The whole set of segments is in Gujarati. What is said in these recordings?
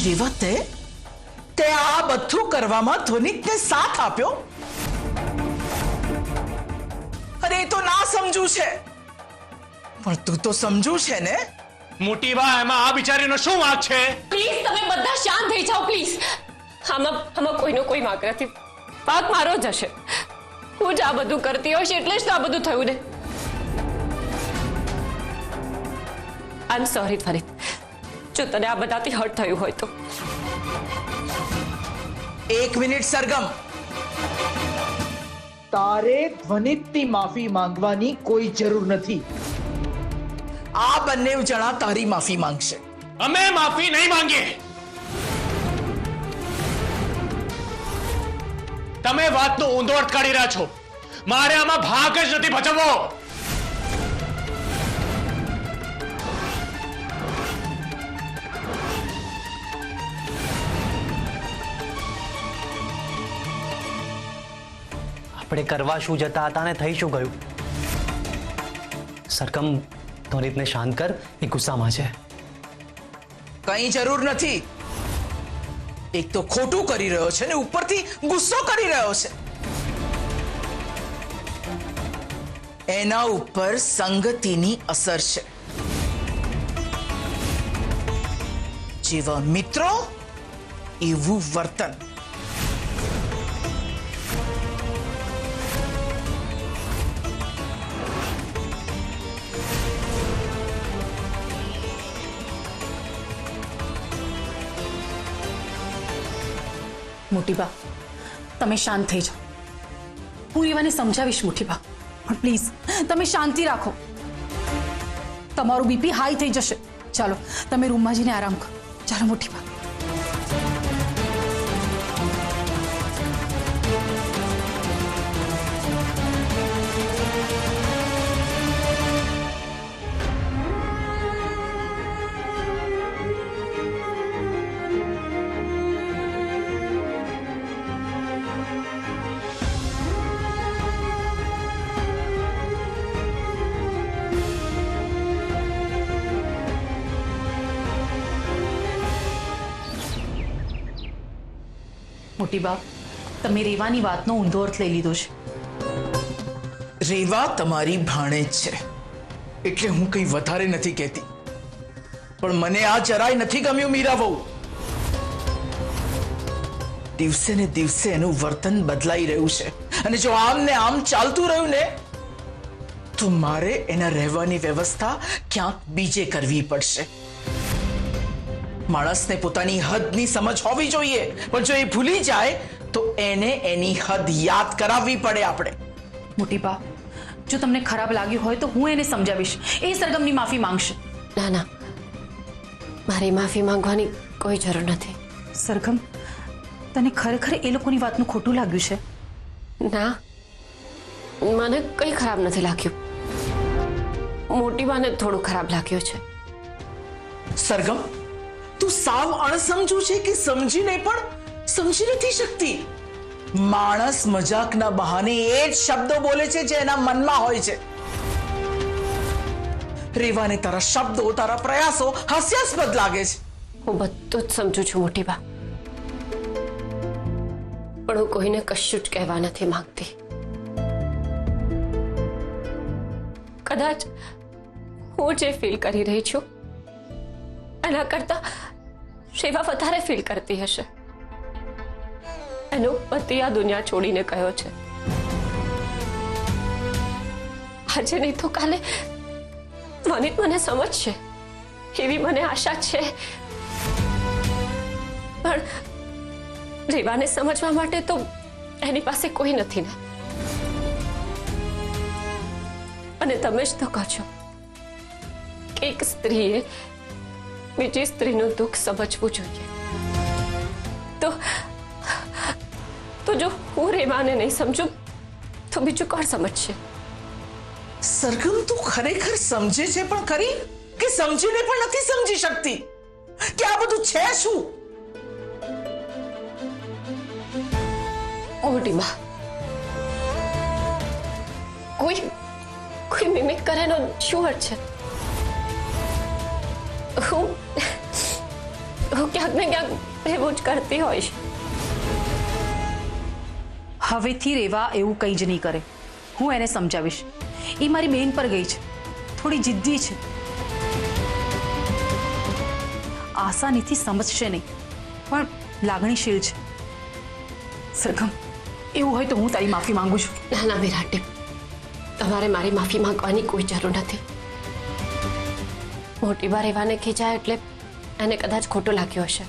રેવા, તે આ બધું કરવામાં ધ્વનિકને સાથ આપ્યો? અરે એ તો ના સમજુ છે, પણ તું તો સમજુ છે ને? મોટી બા, એમાં આ બિચારીનો શું વાંક છે? પ્લીઝ તમે બધા શાંત થઈ જાઓ પ્લીઝ. આમાં કોઈનો કોઈ વાંક નથી. વાંક મારો જ હશે. હું જ આ બધું કરતી હોઈશ એટલે જ તો આ બધું થયું ને. આઈ એમ સોરી ફરીદ, જો તને આ બધાથી હર્ટ થયું હોય તો. એક મિનિટ સરગમ, તારે ધ્વનિતની માફી માંગવાની કોઈ જરૂર નથી. આ બંને જણા તારી માફી માંગશે. અમે માફી નહીં માંગીએ. તમે વાતનો ઊંધો અર્થ કાઢી રહ્યા છો. મારે આમાં ભાગ જ નથી ભજવવો. આપણે કરવા શું જતા હતા ને થઈ શું ગયું? સરગમ, ધ્વનિતને શાંત કર, એ ગુસ્સામાં છે. કઈ જરૂર નથી. એક તો ખોટું કરી રહ્યો છે ને ઉપરથી ગુસ્સો કરી રહ્યો છે. એના ઉપર સંગતિની અસર છે. જેવા મિત્રો એવું વર્તન. મોટી બા, તમે શાંત થઈ જાઓ. હું રેવાને સમજાવીશ મોટી બા, પણ પ્લીઝ તમે શાંતિ રાખો. તમારું બીપી હાઈ થઈ જશે. ચાલો તમે રૂમમાં જઈને આરામ કરો. ચાલો મોટી બા. મોટી બા, તમે રેવાની વાતનો ઊંધો અર્થ લઈ લીધો છે. રેવા તમારી ભાણેજ છે એટલે હું કંઈ વધારે નથી કહેતી, પણ મને આ જરાય નથી ગમ્યું મીરા વહુ. દિવસે ને દિવસે એનું વર્તન બદલાઈ રહ્યું છે અને જો આમ ને આમ ચાલતું રહ્યું ને તો મારે એના રહેવાની વ્યવસ્થા ક્યાંક બીજે કરવી પડશે. માણસને પોતાની હદની સમજ હોવી જોઈએ, પણ જો એ ભૂલી જાય તો એને એની હદ યાદ કરાવવી પડે આપણે. મોટી બા, જો તમને ખરાબ લાગ્યું હોય તો હું એને સમજાવીશ. એ સરગમની માફી માંગશે. ના ના, મારી માફી માંગવાની કોઈ જરૂર નથી. સરગમ, તને ખરેખર એ લોકોની વાતનું ખોટું લાગ્યું છે? ના, મને કંઈ ખરાબ નથી લાગ્યું. મોટી બાને થોડું ખરાબ લાગ્યું છે. સરગમ, તું સાવ અણસમજુ છે કે સમજીને પણ સમજી નથી શકતી. માણસ મજાકના બહાને એ જ શબ્દો બોલે છે જે એના મનમાં હોય છે. રેવાને તારા શબ્દો, તારા પ્રયાસો હાસ્યાસ્પદ લાગે છે. હું બધું જ સમજુ છું મોટી બા, પણ હું કોઈને કશું જ કહેવા નથી માંગતી. કદાચ હું જે ફીલ કરી રહી છું એના કરતા રેવા વધારે ફીલ કરતી હશે. એનો પતિ આ દુનિયા છોડીને ગયો છે. આજે નહીં તો કાલે ધ્વનિત મને સમજશે એવી મને આશા છે, પણ રેવાને સમજવા માટે તો એની પાસે કોઈ નથી ને. અને તમે જ તો કહો છો કે એક સ્ત્રીએ બીજી સ્ત્રીનું દુઃખ સમજવું જોઈએ. તો જો હું રેવાને નહીં સમજું તો બીજું કોણ સમજશે? સરગમ, તું ખરેખર સમજે છે પણ ખરી કે સમજીને પણ નથી સમજી શકતી કે આ બધું છે શું? મોટી બા, કોઈ મિમિક કરેનો શું અર્થ છે? હું હું ક્યાંક ને ક્યાંક એવું જ કરતી હોઈશ. હવેથી રેવા એવું કંઈ જ નહીં કરે. હું એને સમજાવીશ. એ મારી બેન પર ગઈ છે, થોડી જિદ્દી છે. આસાનીથી સમજશે નહીં, પણ લાગણીશીલ છે. સરગમ, એવું હોય તો હું તારી માફી માંગુ છું. ના ના વિરાટી, તમારે મારી માફી માંગવાની કોઈ જરૂર નથી. મોટી બા રેવાને ખીજાય એટલે એને કદાચ ખોટું લાગ્યું હશે.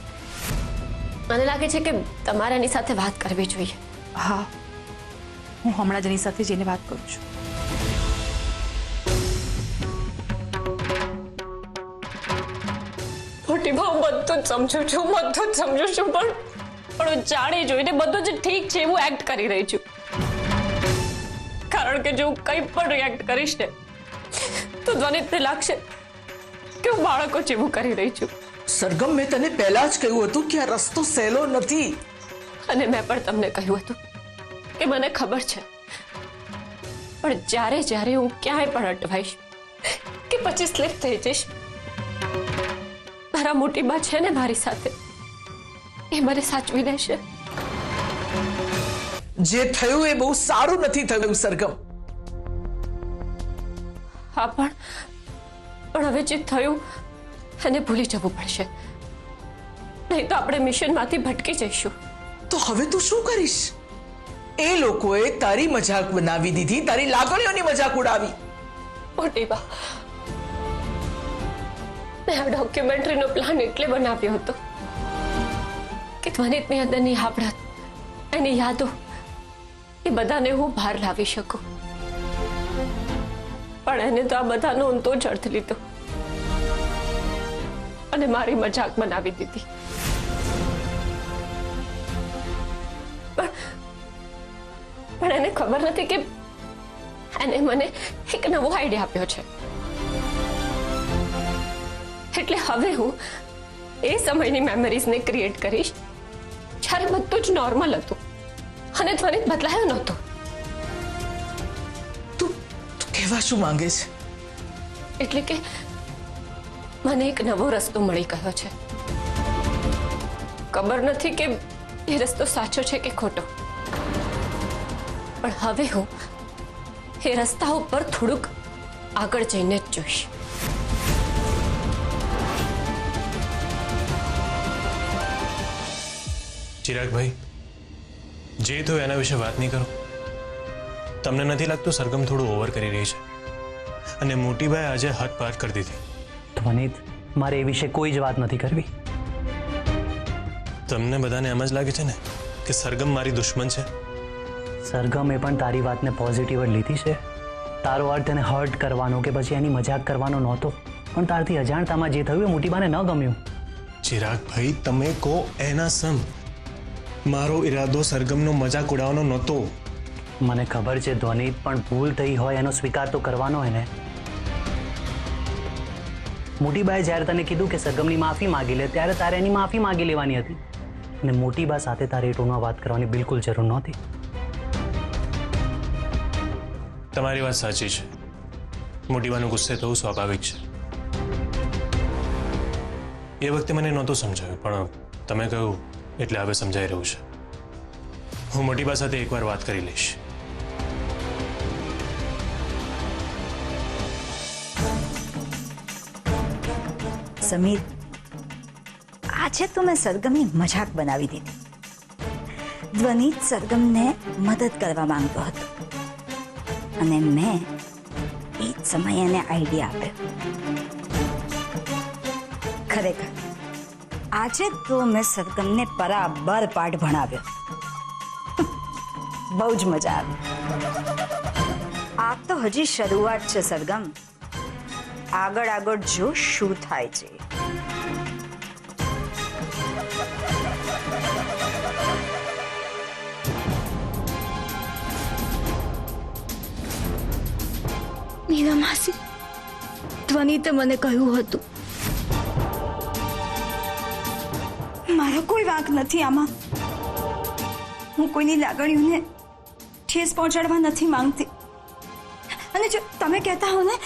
મને લાગે છે કે તમારે એની સાથે વાત કરવી જોઈએ. હા, હું હમણાં જ એની સાથે જઈને વાત કરું છું. મોટી બા, હું બધું જ સમજુ છું, બધું જ સમજુ છું, પણ હું જાણી જોઈને બધું જ ઠીક છે એવું એક્ટ કરી રહી છું. કારણ કે જો હું કંઈ પણ રિએક્ટ કરીશ ને તો ધ્વનિતને લાગશે કે હું બાળકો જેવું કરી રહી છું. સરગમ, મેં તને પહેલા જ કહ્યું હતું કે આ રસ્તો સહેલો નથી. અને મેં પણ તમને કહ્યું હતું કે મને ખબર છે, પણ જ્યારે જ્યારે હું ક્યાંય પણ અટવાઈશ કે પછી સ્લીપ થઈ જઈશ, મારા મોટી બા છે ને મારી સાથે, એ મને સાચવી લેશે. જે થયું એ બહુ સારું નથી થયું સરગમ. હા, પણ હવે જે થયું એને ભૂલી જવું પડશે, નહીં તો આપણે મિશનમાંથી ભટકી જઈશું. તો હવે તું શું કરીશ? એ લોકોએ તારી મજાક બનાવી દીધી, તારી લાગણીઓની મજાક ઉડાવી. મોટી બા, મેં આ ડોક્યુમેન્ટરીનો પ્લાન એટલે બનાવ્યો હતો કે ધ્વનિતની અંદરની હાવડત, એની યાદો, એ બધાને હું બહાર લાવી શકું. પણ એને તો આ બધાનો ઊંધો જ અર્થ લીધો અને મારી મજાક બનાવી દીધી. પણ એને ખબર નથી કે એને મને એક નવો આઈડિયા આપ્યો છે. એટલે હવે હું એ સમયની મેમરીઝને ક્રિએટ કરીશ જ્યારે બધું જ નોર્મલ હતું અને ત્વરિત બદલાયો નહોતો. તું કહેવા શું માંગે છે? એટલે કે મને એક નવો રસ્તો મળી ગયો છે. ખબર નથી કે એ રસ્તો સાચો છે કે ખોટો, પણ હવે હું એ રસ્તા ઉપર થોડુંક આગળ જઈને જ જોઈશ. ચિરાગભાઈ, જે થયું એના વિશે વાત નહીં કરો. તમને નથી લાગતું સરગમ થોડું ઓવર કરી રહી છે? અને મોટીભાઈ આજે હદ પાર કરી દીધી. ધ્વનિત, મારે એ વિશે કોઈ જ વાત નથી કરવી. તમને બધાને એમ જ લાગે છે ને કે સરગમ મારી દુશ્મન છે? સરગમે પણ તારી વાતને પોઝિટિવ જ લીધી છે. તારો અર્થ એને હર્ટ કરવાનો કે પછી એની મજાક કરવાનો નહોતો, પણ તારથી અજાણતામાં જે થયું એ મોટીબાને ન ગમ્યું. ચિરાગભાઈ, તમે કહો એના સમ. મારો ઈરાદો સરગમનો મજાક ઉડાવવાનો નહોતો. મને ખબર છે ધ્વનિત, પણ ભૂલ થઈ હોય એનો સ્વીકાર તો કરવાનો એને. મોટીબાએ જ્યારે તને કીધું કે સરગમની માફી માંગી લે, ત્યારે તારે એની માફી માંગી લેવાની હતી અને મોટીબા સાથે તારે એ ટોનમાં વાત કરવાની બિલકુલ જરૂર નહોતી. તમારી વાત સાચી છે. મોટીબાનું ગુસ્સે થવું સ્વાભાવિક છે. એ વખતે મને નહોતું સમજાયું, પણ તમે કહ્યું એટલે હવે સમજાઈ રહ્યું છે. હું મોટીબા સાથે એકવાર વાત કરી લઈશ. સમીર, આજે તો મેં સરગમની મજાક બનાવી દીધી. ધ્વનિત સરગમને મદદ કરવા માંગતો હતો અને મેં એ જ સમયે એને આઈડિયા આપ્યો. ખરેખર આજે તો મેં સરગમને બરાબર પાઠ ભણાવ્યો. બહુ જ મજા આવી. આ તો હજી શરૂઆત છે સરગમ. આગળ આગળ જો શું થાય છે. મીરા માસી, ધ્વનિતે મને કહ્યું હતું. મારો કોઈ વાંક નથી આમાં. હું કોઈની લાગણીઓને ઠેસ પહોંચાડવા નથી માંગતી. અને જો તમે કહેતા હો ને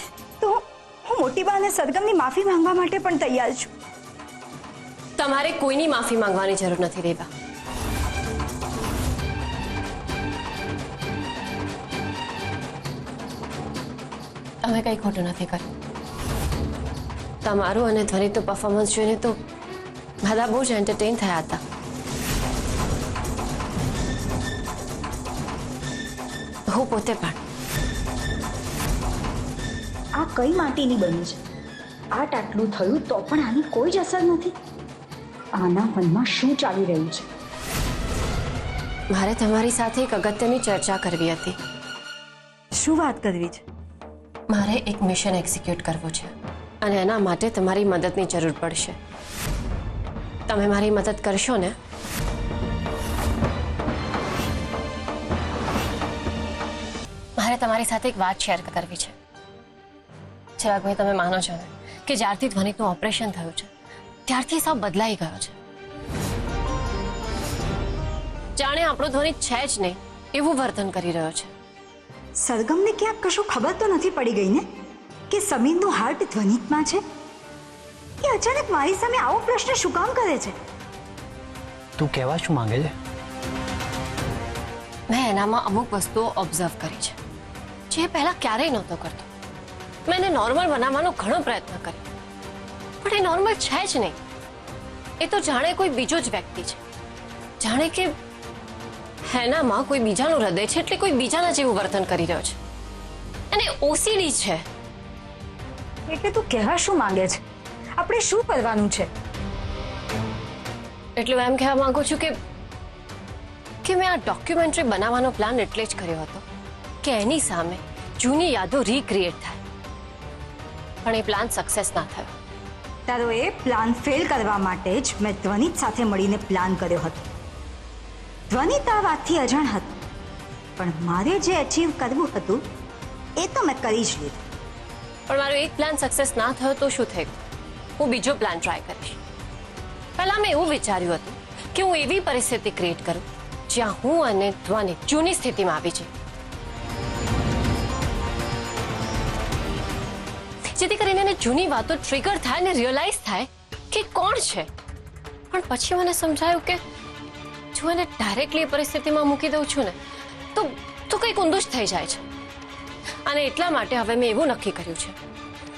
તો હું મોટીબા અને સરગમની માફી માંગવા માટે પણ તૈયાર છું. તમારે કોઈની માફી માંગવાની જરૂર નથી રેવા. તમે કંઈ ખોટું નથી કર્યું. તમારું અને ધ્વનિતનું પરફોર્મન્સ જોઈને તો બધા બહુ જ એન્ટરટેન થયા હતા. હું પોતે પણ. આ કઈ માટીની બની છે? આટલું થયું તો પણ આની કોઈ જ અસર નથી. આના મનમાં શું ચાલી રહ્યું છે? મારે તમારી સાથે એક અગત્યની ચર્ચા કરવી હતી. શું વાત કરવી છે? મારે એક મિશન એક્ઝિક્યુટ કરવું છે અને એના માટે તમારી મદદની જરૂર પડશે. તમે મારી મદદ કરશો ને? મારે તમારી સાથે એક વાત શેર કરવી છે. ચિરાગભાઈ, તમે માનો છો ને કે જ્યારથી ધ્વનિતનું ઓપરેશન થયું છે ત્યારથી સાવ બદલાઈ ગયો છે. જાણે આપણો ધ્વનિત છે જ નહીં એવું વર્તન કરી રહ્યો છે. સરગમને ક્યાંક કશું ખબર તો નથી પડી ગઈ ને કે સમીરનું હાર્ટ ધ્વનિતમાં છે? એ અચાનક મારી સામે આવો પ્રશ્ન શું કામ કરે છે? તું કહેવા શું માંગે છે? મેં એનામાં અમુક વસ્તુઓ ઓબ્ઝર્વ કરી છે જે પહેલા ક્યારેય નહોતો કરતો. મેં એને નોર્મલ બનાવવાનો ઘણો પ્રયત્ન કર્યો પણ એ નોર્મલ છે જ નહીં. એ તો જાણે કોઈ બીજો જ વ્યક્તિ છે. જાણે કે એનામાં કોઈ બીજાનું હૃદય છે એટલે કોઈ બીજાના જેવું વર્તન કરી રહ્યો છે. અને ઓસીડી છે. એટલે તું કહેવા શું માંગે છે? આપણે શું કરવાનું છે? એટલે એમ કહેવા માંગુ છું કે મેં આ ડોક્યુમેન્ટરી બનાવવાનો પ્લાન એટલે જ કર્યો હતો કે એની સામે જૂની યાદો રીક્રિએટ થાય. પણ એ પ્લાન સક્સેસ ના થયો. તારો એ પ્લાન ફેલ કરવા માટે જ મેં ધ્વનિત સાથે મળીને પ્લાન કર્યો હતો. ધ્વનિત આ વાતથી અજાણ હતો પણ મારે જે અચીવ કરવું હતું એ તો મેં કરી જ લીધું. પણ મારો એક પ્લાન સક્સેસ ના થયો તો શું થયું? હું બીજો પ્લાન ટ્રાય કરીશ. પહેલા મેં એવું વિચાર્યું હતું કે હું એવી પરિસ્થિતિ ક્રિએટ કરું જ્યાં હું અને ધ્વનિત જૂની સ્થિતિમાં આવી જઈએ, જેથી કરીને એને જૂની વાતો ટ્રિગર થાય ને રિયલાઇઝ થાય કે કોણ છે. પણ પછી મને સમજાયું કે જો એને ડાયરેક્ટલી એ પરિસ્થિતિમાં મૂકી દઉં છું ને તો કંઈક ઊંધું જ થઈ જાય છે. અને એટલા માટે હવે મેં એવું નક્કી કર્યું છે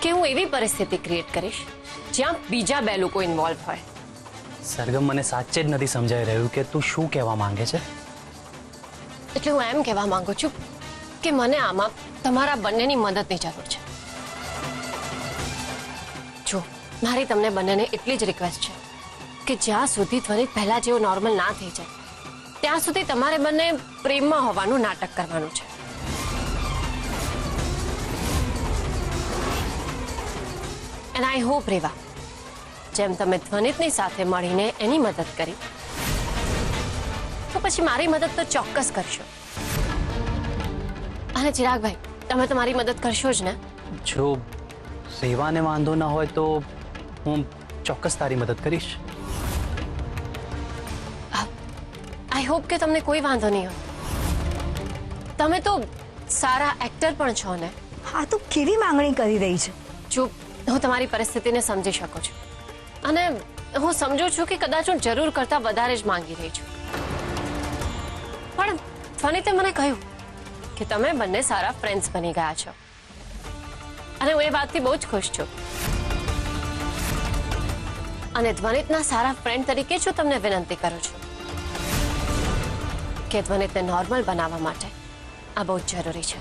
કે હું એવી પરિસ્થિતિ ક્રિએટ કરીશ જ્યાં બીજા બે લોકો ઇન્વોલ્વ હોય. સરગમ, મને સાચે જ નથી સમજાઈ રહ્યું કે તું શું કહેવા માંગે છે. એટલે હું એમ કહેવા માંગુ છું કે મને આમાં તમારા બંનેની મદદની જરૂર છે. જો મારી તમને બંનેને એટલી જ રિક્વેસ્ટ છે કે જ્યાં સુધી ધ્વનિત પહેલા જેવો નોર્મલ ના થઈ જાય ત્યાં સુધી તમારે બંને પ્રેમમાં હોવાનું નાટક કરવાનું છે. એન્ડ આઈ હોપ રેવા, જેમ તમે ધ્વનિતની સાથે મળીને એની મદદ કરી તો પછી મારી મદદ તો ચોક્કસ કરશો. અને ચિરાગભાઈ, તમે તમારી મદદ કરશો જ ને? જો રેવાને વાંધો ના હોય તો હું ચોક્કસ તારી મદદ કરીશ. આઈ હોપ કે તમને કોઈ વાંધો નહીં હોય. તમે તો સારા એક્ટર પણ છો ને. આ તું કેવી માંગણી કરી રહી છે? જો હું તમારી પરિસ્થિતિને સમજી શકું છું અને હું સમજુ છું કે કદાચ હું જરૂર કરતા વધારે જ માંગી રહી છું. પણ ધ્વનિતે મને કહ્યું કે તમે બંને સારા ફ્રેન્ડ્સ બની ગયા છો અને હું એ વાતથી બહુ જ ખુશ છું. અને ધ્વનિતના સારા ફ્રેન્ડ તરીકે જ હું તમને વિનંતી કરું છું કે ધ્વનિતને નોર્મલ બનાવવા માટે આ બહુ જ જરૂરી છે.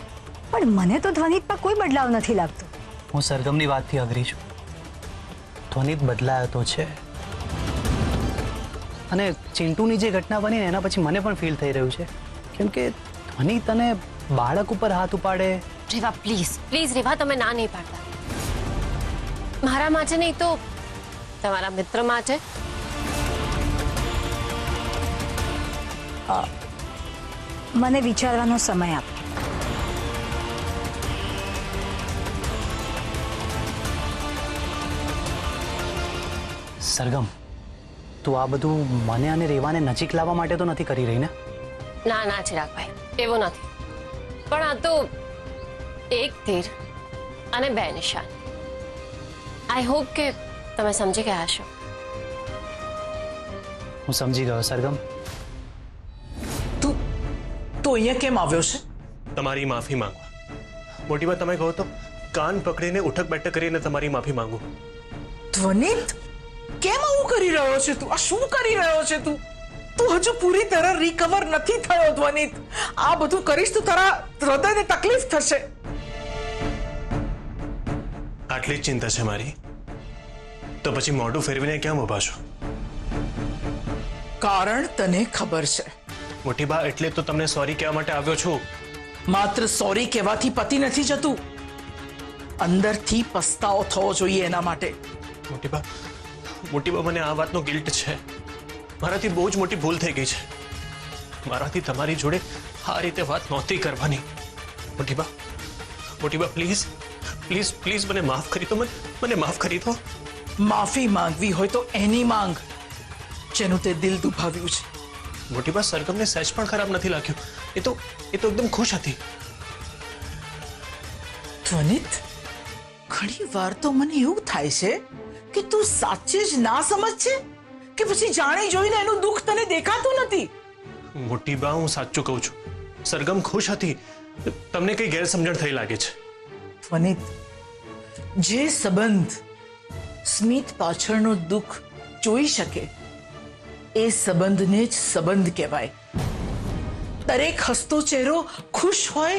પણ મને તો ધ્વનિતમાં કોઈ બદલાવ નથી લાગતો. હું સરગમની વાતથી અઘરી છું. ધ્વનિત બદલાયો તો છે અને ચિંટુની જે ઘટના બની ને એના પછી મને પણ ફીલ થઈ રહ્યું છે કેમ કે ધ્વનિત અને બાળક ઉપર હાથ ઉપાડે. રેવા, પ્લીઝ પ્લીઝ રેવા, તમે ના નહીં પાડતા. મારા માટે નહીં તો તમારા મિત્ર માટે. મને વિચારવાનો સમય આપ. સરગમ, તું આ બધું મને અને રેવાને નજીક લાવવા માટે તો નથી કરી રહી ને? ના ના ચિરાગભાઈ, એવું નથી. પણ આ તો એક તીર અને બે નિશાન. આઈ હોપ કે તમે સમજી ગયા હશો. હું સમજી ગયો સરગમ. તું તું અહીંયા કેમ આવ્યો છે? તમારી માફી માંગવા. મોટી બા, તમે કહો તો કાન પકડીને ઉઠક બેઠક કરીને તમારી માફી માંગુ. ધ્વનિત, કેમ આવું કરી રહ્યો છે તું? આ શું કરી રહ્યો છે તું? તું હજુ પૂરી તરહ રિકવર નથી થયો ધ્વનિત. આ બધું કરીશ તો તારા હૃદયને તકલીફ થશે. આટલી જ ચિંતા છે મારી તો પછી મોઢું ફેરવીને ક્યાં ઊભા છો? કારણ તને ખબર છે. મોટી બા, એટલે તો તમને સોરી કહેવા માટે આવ્યો છું. માત્ર સોરી કહેવાથી પતી નથી જતું, અંદરથી પસ્તાવો થવો જોઈએ એના માટે. મોટી બા, મને આ વાતનો ગિલ્ટ છે. મારાથી બહુ જ મોટી ભૂલ થઈ ગઈ છે. મારાથી તમારી જોડે આ રીતે વાત નહોતી કરવાની. મોટી બા, પ્લીઝ પ્લીઝ પ્લીઝ મને માફ કરી દો. મને માફ કરી દો. માફી માંગવી હોય તો એની માંગ જેનું તે દિલ દુભાવ્યું છે. મોટી બા, સરગમને સહેજ પણ ખરાબ નથી લાગ્યું. એ તો એકદમ ખુશ હતી. ધ્વનિત, ઘણી વાર તો મને એવું થાય છે કે તું સાચે જ ના સમજ છે કે પછી જાણી જોઈને એનું દુઃખ તને દેખાતું નથી. મોટી બા, હું સાચું કહું છું. સરગમ ખુશ હતી. તમને કઈ ગેરસમજણ થઈ લાગે છે. ધ્વનિત, જે સંબંધ સ્મિત પાછળનું દુઃખ જોઈ શકે એ સંબંધને જ સંબંધ કહેવાય. દરેક હસતો ચહેરો ખુશ હોય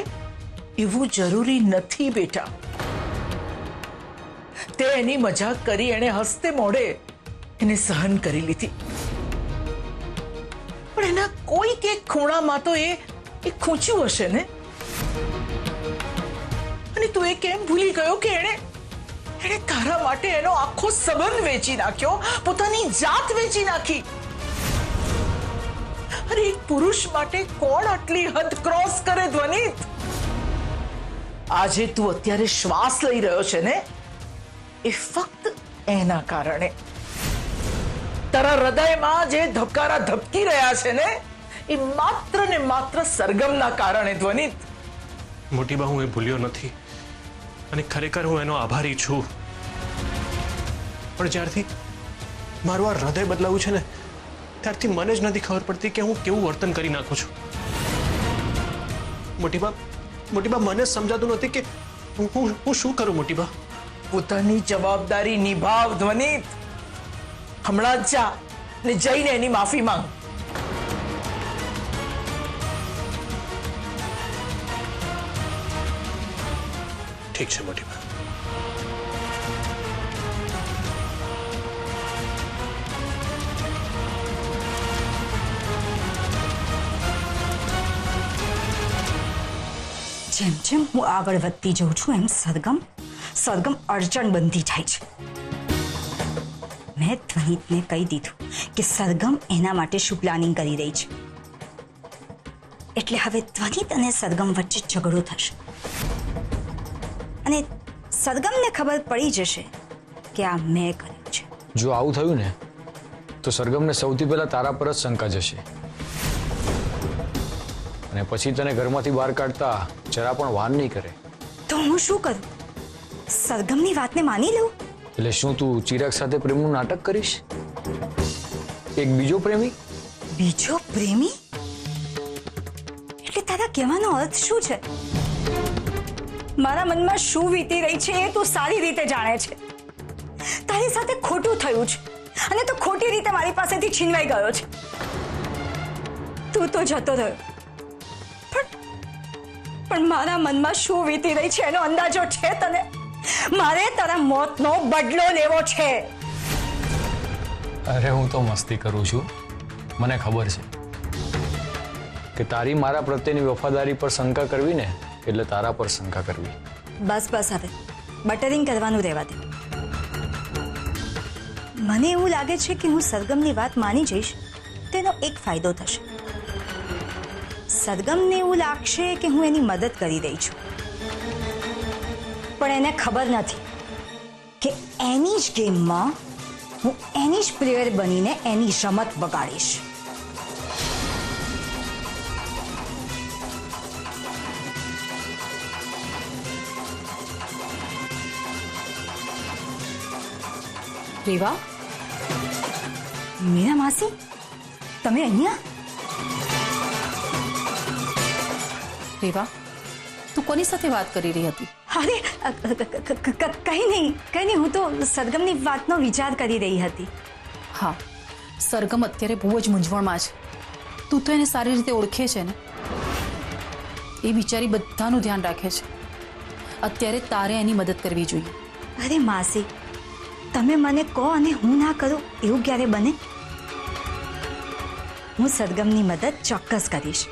એવું જરૂરી નથી બેટા. તે એની મજાક કરી, એને હસતે મોઢે એને સહન કરી લીધી, પણ એના કોઈક એક ખૂણામાં તો એ ખૂંચ્યું હશે ને. અને તું એ કેમ ભૂલી ગયો કે એણે તારા માટે એનો આખો સંબંધ વેચી નાખ્યો, પોતાની જાત વેચી નાખી. અરે એક પુરુષ માટે કોણ આટલી હદ ક્રોસ કરે ધ્વનિત? આજે તું અત્યારે શ્વાસ લઈ રહ્યો છે ને, એ ફક્ત એના કારણે. તારા હૃદયમાં જે ધબકારા ધબકી રહ્યા છે ને, એ માત્ર ને માત્ર સરગમના કારણે ધ્વનિત. મોટી બા, હું એ ભૂલ્યો નથી અને ખરેખર હું એનો આભારી છું. પણ જ્યારથી મારું આ હૃદય બદલાવું છે ને, ત્યારથી મને જ નથી ખબર પડતી કે હું કેવું વર્તન કરી નાખું છું. મોટી બા, મને સમજાતું નથી કે હું શું કરું. મોટી બા, પોતાની જવાબદારી નિભાવ ધ્વનિત. હમણાં જ જા ને જઈને એની માફી માંગ. ઠીક છે મોટી બા. જેમ જેમ હું આગળ વધતી જઉં છું એમ સરગમ અડચણ બનતી જાય છે. મેં ધ્વનિતને કહી દીધું કે સરગમ એના માટે શું પ્લાનિંગ કરી રહી છે, એટલે હવે ધ્વનિત અને સરગમ વચ્ચે ઝઘડો થશે અને સરગમને ખબર પડી જશે કે આ મેં કર્યું છે. જો આવું થયું ને તો સરગમને સૌથી પહેલા તારા પર જ શંકા જશે અને પછી તને ઘરમાંથી બહાર કાઢતા જરા પણ વાર નહીં કરે. તો હું શું કરું? સરગમની વાતને માની લઉં? એટલે શું તું ચિરાગ સાથે પ્રેમનું નાટક કરીશ? એક બીજો પ્રેમી? બીજો પ્રેમી? એટલે તારા કહેવાનો અર્થ શું છે? મારા મનમાં શું વીતી રહી છે એ તું સારી રીતે જાણે છે. તારી સાથે ખોટું થયું છે અને તું ખોટી રીતે મારી પાસેથી છીનવાઈ ગયો છે. તું તો જતો રહ્યો, પણ મારા મનમાં શું વીતી રહી છે એનો અંદાજો છે તને? મારે તારા મોતનો બદલો લેવો છે. અરે હું તો મસ્તી કરું છું. મને ખબર છે કે તારી મારા પ્રત્યેની વફાદારી પર શંકા કરવી ને એટલે તારા પર શંકા કરવી. બસ હવે બટરિંગ કરવાનું રહેવા દે. મને એવું લાગે છે કે હું સરગમની વાત માની જઈશ તેનો એક ફાયદો થશે. સરગમને એવું લાગશે કે હું એની મદદ કરી રહી છું, પણ એને ખબર નથી કે એની જ ગેમમાં હું એની જ પ્લેયર બનીને એની રમત બગાડીશ. રેવા, મીરા માસી, તમે અહીંયા? રેવા, તું કોની સાથે વાત કરી રહી હતી? અરે કંઈ નહીં, હું તો સરગમની વાતનો વિચાર કરી રહી હતી. હા, સરગમ અત્યારે બહુ જ મૂંઝવણમાં છે. તું તો એને સારી રીતે ઓળખે છે ને. એ બિચારી બધાનું ધ્યાન રાખે છે. અત્યારે તારે એની મદદ કરવી જોઈએ. અરે માસી, તમે મને કહો અને હું ના કરું એવું ક્યારે બને? હું સરગમની મદદ ચોક્કસ કરીશ.